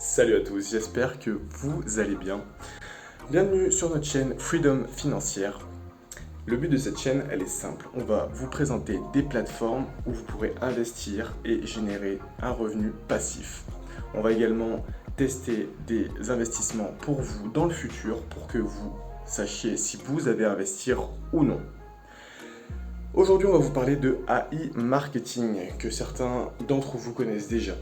Salut à tous, j'espère que vous allez bien. Bienvenue sur notre chaîne Freedom Financière. Le but de cette chaîne, elle est simple. On va vous présenter des plateformes où vous pourrez investir et générer un revenu passif. On va également tester des investissements pour vous dans le futur pour que vous sachiez si vous allez investir ou non. Aujourd'hui, on va vous parler de AI Marketing que certains d'entre vous connaissent déjà.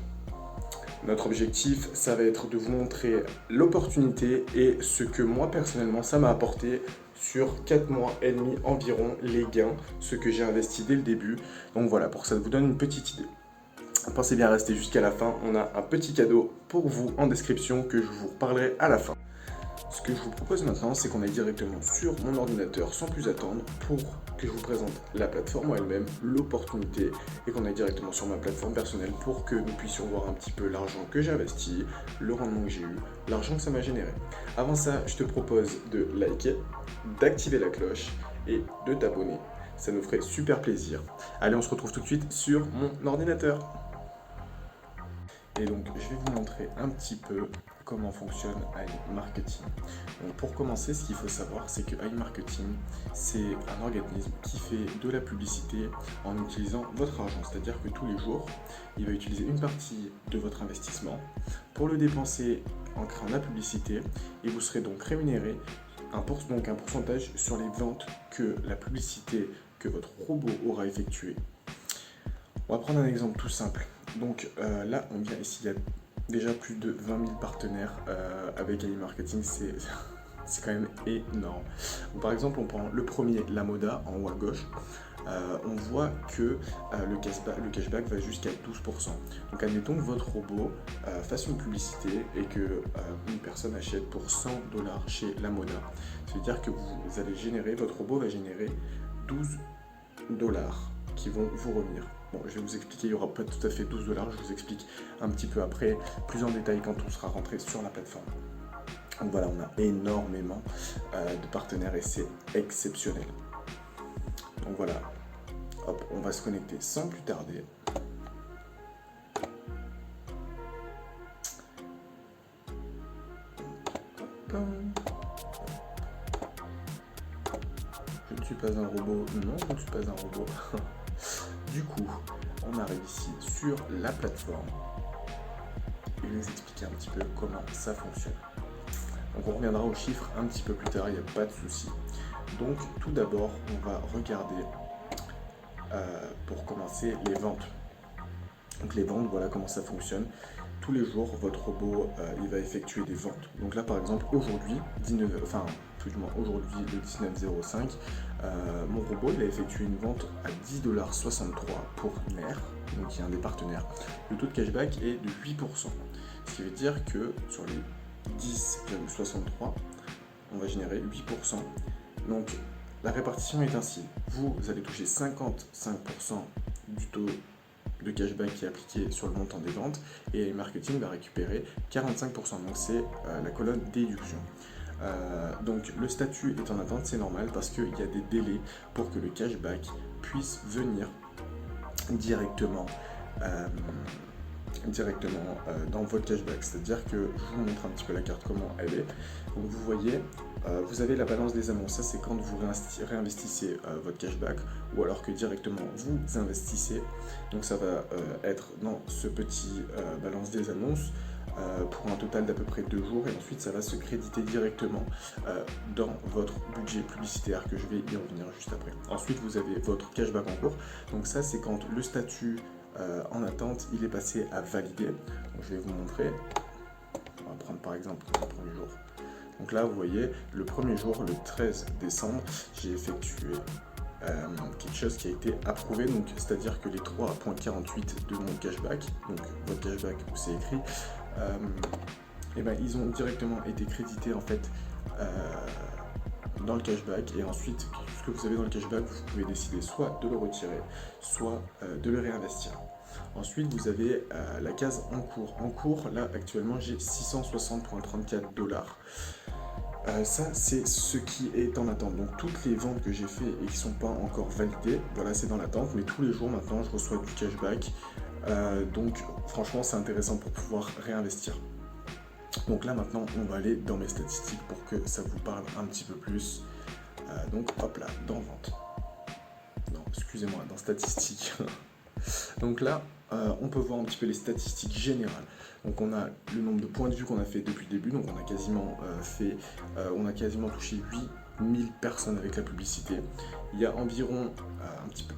Notre objectif, ça va être de vous montrer l'opportunité et ce que moi personnellement, ça m'a apporté sur 4 mois et demi environ, les gains, ce que j'ai investi dès le début. Donc voilà, pour que ça vous donne une petite idée. Pensez bien à rester jusqu'à la fin, on a un petit cadeau pour vous en description que je vous reparlerai à la fin. Ce que je vous propose maintenant, c'est qu'on aille directement sur mon ordinateur sans plus attendre pour que je vous présente la plateforme en elle-même, l'opportunité, et qu'on aille directement sur ma plateforme personnelle pour que nous puissions voir un petit peu l'argent que j'ai investi, le rendement que j'ai eu, l'argent que ça m'a généré. Avant ça, je te propose de liker, d'activer la cloche et de t'abonner. Ça nous ferait super plaisir. Allez, on se retrouve tout de suite sur mon ordinateur. Et donc, je vais vous montrer un petit peu comment fonctionne AI Marketing. Donc, pour commencer, ce qu'il faut savoir, c'est que AI Marketing, c'est un organisme qui fait de la publicité en utilisant votre argent. C'est-à-dire que tous les jours, il va utiliser une partie de votre investissement pour le dépenser en créant de la publicité et vous serez donc rémunéré un pourcentage sur les ventes que la publicité que votre robot aura effectuées. On va prendre un exemple tout simple. Donc là, on vient ici, il y a déjà plus de 20 000 partenaires avec AI Marketing, c'est quand même énorme. Donc, par exemple, on prend le premier, la Moda, en haut à gauche. On voit que le cashback va jusqu'à 12%. Donc admettons que votre robot fasse une publicité et que une personne achète pour 100 $ chez la Moda. Ça veut dire que vous allez générer, votre robot va générer 12 $ qui vont vous revenir. Bon, je vais vous expliquer, il n'y aura pas tout à fait 12 $, je vous explique un petit peu après, plus en détail quand on sera rentré sur la plateforme. Donc voilà, on a énormément de partenaires et c'est exceptionnel. Donc voilà, hop, on va se connecter sans plus tarder. Je ne suis pas un robot, non, je ne suis pas un robot. Du coup, on arrive ici sur la plateforme et je vais vous expliquer un petit peu comment ça fonctionne. Donc on reviendra aux chiffres un petit peu plus tard, il n'y a pas de souci. Donc tout d'abord, on va regarder pour commencer les ventes. Donc les ventes, voilà comment ça fonctionne. Tous les jours, votre robot, il va effectuer des ventes. Donc là, par exemple, aujourd'hui, aujourd'hui, le 19,05, mon robot, il a effectué une vente à 10,63 $ pour NER, donc qui est un des partenaires. Le taux de cashback est de 8%. Ce qui veut dire que sur les 10,63, on va générer 8%. Donc la répartition est ainsi. Vous allez toucher 55% du taux de cashback qui est appliqué sur le montant des ventes et marketing va récupérer 45%, donc c'est la colonne déduction. Donc le statut est en attente, c'est normal parce qu'il y a des délais pour que le cashback puisse venir directement dans votre cashback, c'est-à-dire que je vous montre un petit peu la carte comment elle est. Donc vous voyez, vous avez la balance des annonces, ça c'est quand vous réinvestissez votre cashback ou alors que directement vous investissez. Donc ça va être dans ce petit balance des annonces pour un total d'à peu près 2 jours et ensuite ça va se créditer directement dans votre budget publicitaire que je vais y revenir juste après. Ensuite vous avez votre cashback en cours, donc ça c'est quand le statut en attente il est passé à valider. Donc, je vais vous montrer, on va prendre par exemple le premier jour. Donc là vous voyez le premier jour, le 13 décembre, j'ai effectué quelque chose qui a été approuvé, donc c'est-à-dire que les 3,48 de mon cashback, donc votre cashback où c'est écrit, et ben, ils ont directement été crédités en fait dans le cashback et ensuite ce que vous avez dans le cashback vous pouvez décider soit de le retirer soit de le réinvestir. Ensuite vous avez la case en cours. En cours là actuellement j'ai 660,34 $. Ça c'est ce qui est en attente, donc toutes les ventes que j'ai fait et qui ne sont pas encore validées, voilà c'est dans l'attente, mais tous les jours maintenant je reçois du cashback, donc franchement c'est intéressant pour pouvoir réinvestir. Donc là maintenant on va aller dans mes statistiques pour que ça vous parle un petit peu plus. Donc hop là, dans vente. Non, excusez-moi, dans statistiques. Donc là, on peut voir un petit peu les statistiques générales. Donc on a le nombre de points de vue qu'on a fait depuis le début. Donc on a quasiment touché 8000 personnes avec la publicité. Il y a environ un petit peu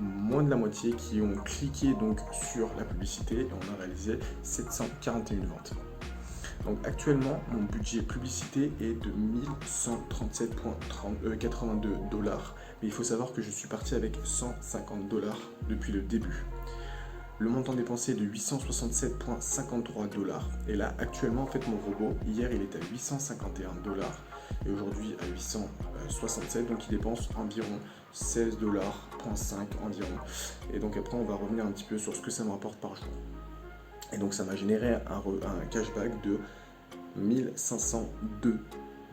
moins de la moitié qui ont cliqué donc sur la publicité et on a réalisé 741 ventes. Donc actuellement, mon budget publicité est de 1137,82 $. Mais il faut savoir que je suis parti avec 150 $ depuis le début. Le montant dépensé est de 867,53 $. Et là, actuellement, en fait, mon robot, hier, il était à 851 $ et aujourd'hui à 867. Donc, il dépense environ 16,5 $ environ. Et donc, après, on va revenir un petit peu sur ce que ça me rapporte par jour. Et donc ça m'a généré un cashback de 1502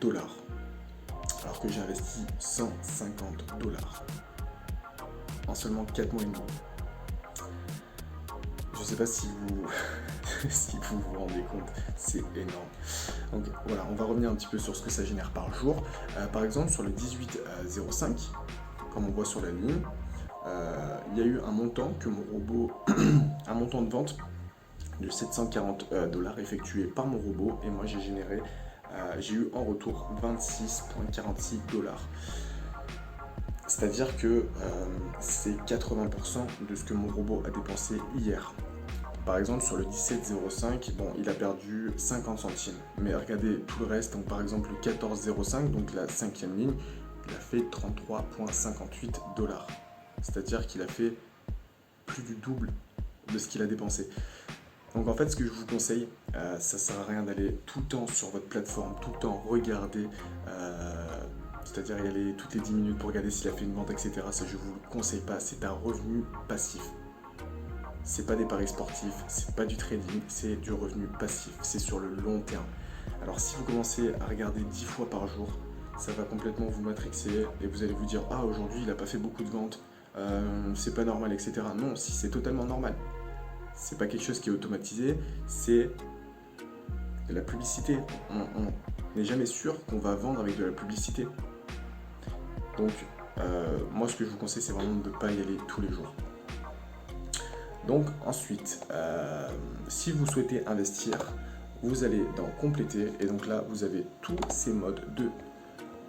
$, alors que j'ai investi 150 $ en seulement 4 mois et demi. Je ne sais pas si vous, si vous vous rendez compte, c'est énorme. Donc voilà, on va revenir un petit peu sur ce que ça génère par jour. Par exemple, sur le 18,05, comme on voit sur la ligne, il y a eu un montant que mon robot, un montant de vente de 740 $ effectué par mon robot et moi j'ai eu en retour 26,46 $. C'est-à-dire que c'est 80% de ce que mon robot a dépensé hier. Par exemple sur le 17,05, bon il a perdu 50 centimes. Mais regardez tout le reste, donc par exemple le 14,05, donc la 5e ligne, il a fait 33,58 $. C'est-à-dire qu'il a fait plus du double de ce qu'il a dépensé. Donc en fait, ce que je vous conseille, ça sert à rien d'aller tout le temps sur votre plateforme, tout le temps regarder, c'est-à-dire y aller toutes les 10 minutes pour regarder s'il a fait une vente, etc. Ça, je vous le conseille pas, c'est un revenu passif. C'est pas des paris sportifs, c'est pas du trading, c'est du revenu passif, c'est sur le long terme. Alors si vous commencez à regarder 10 fois par jour, ça va complètement vous matrixer et vous allez vous dire « Ah, aujourd'hui, il n'a pas fait beaucoup de ventes, c'est pas normal, etc. » Non, si, c'est totalement normal. C'est pas quelque chose qui est automatisé, c'est de la publicité. On n'est jamais sûr qu'on va vendre avec de la publicité. Donc, moi, ce que je vous conseille, c'est vraiment de ne pas y aller tous les jours. Donc, ensuite, si vous souhaitez investir, vous allez dans compléter et donc là, vous avez tous ces modes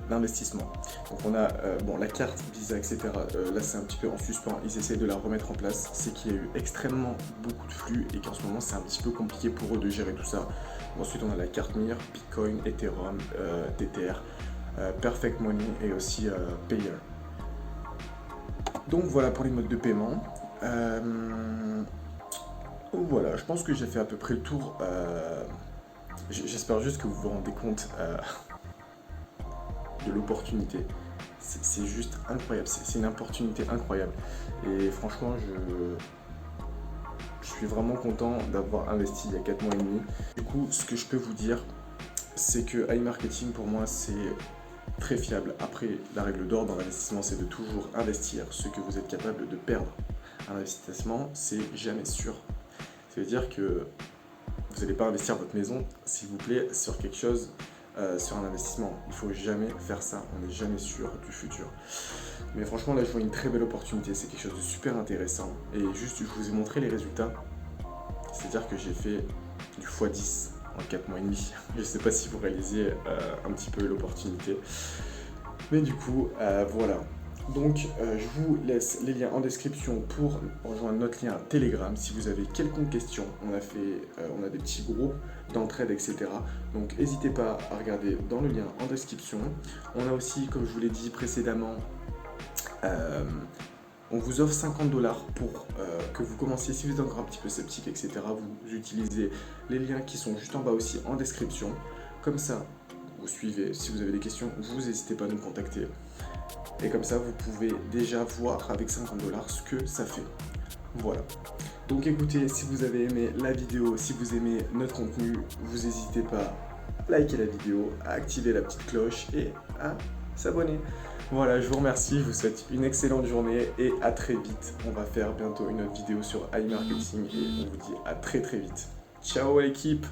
d'investissement. Donc on a la carte Visa, etc. Là c'est un petit peu en suspens, ils essaient de la remettre en place. C'est qu'il y a eu extrêmement beaucoup de flux et qu'en ce moment c'est un petit peu compliqué pour eux de gérer tout ça. Ensuite on a la carte MIR, Bitcoin, Ethereum, Tether, Perfect Money et aussi Payer. Donc voilà pour les modes de paiement. Voilà, je pense que j'ai fait à peu près le tour. J'espère juste que vous vous rendez compte de l'opportunité. C'est juste incroyable, c'est une opportunité incroyable. Et franchement, je suis vraiment content d'avoir investi il y a 4 mois et demi. Du coup, ce que je peux vous dire, c'est que iMarketing pour moi, c'est très fiable. Après, la règle d'or dans l'investissement, c'est de toujours investir ce que vous êtes capable de perdre. Un investissement, c'est jamais sûr. Ça veut dire que vous n'allez pas investir votre maison, s'il vous plaît, sur quelque chose, sur un investissement. Il ne faut jamais faire ça, on n'est jamais sûr du futur. Mais franchement, là, je vois une très belle opportunité, c'est quelque chose de super intéressant. Et juste, je vous ai montré les résultats. C'est-à-dire que j'ai fait du x10 en 4 mois et demi. Je ne sais pas si vous réalisez un petit peu l'opportunité. Mais du coup, voilà. Donc, je vous laisse les liens en description pour rejoindre notre lien Telegram. Si vous avez quelconque question, on a des petits groupes d'entraide, etc. Donc, n'hésitez pas à regarder dans le lien en description. On a aussi, comme je vous l'ai dit précédemment, on vous offre 50 $ pour que vous commenciez, si vous êtes encore un petit peu sceptique, etc. Vous utilisez les liens qui sont juste en bas aussi en description. Comme ça, vous suivez. Si vous avez des questions, vous n'hésitez pas à nous contacter. Et comme ça, vous pouvez déjà voir avec 50 $ ce que ça fait. Voilà. Donc écoutez, si vous avez aimé la vidéo, si vous aimez notre contenu, vous n'hésitez pas à liker la vidéo, à activer la petite cloche et à s'abonner. Voilà, je vous remercie, je vous souhaite une excellente journée et à très vite. On va faire bientôt une autre vidéo sur iMarketing et on vous dit à très vite. Ciao l'équipe!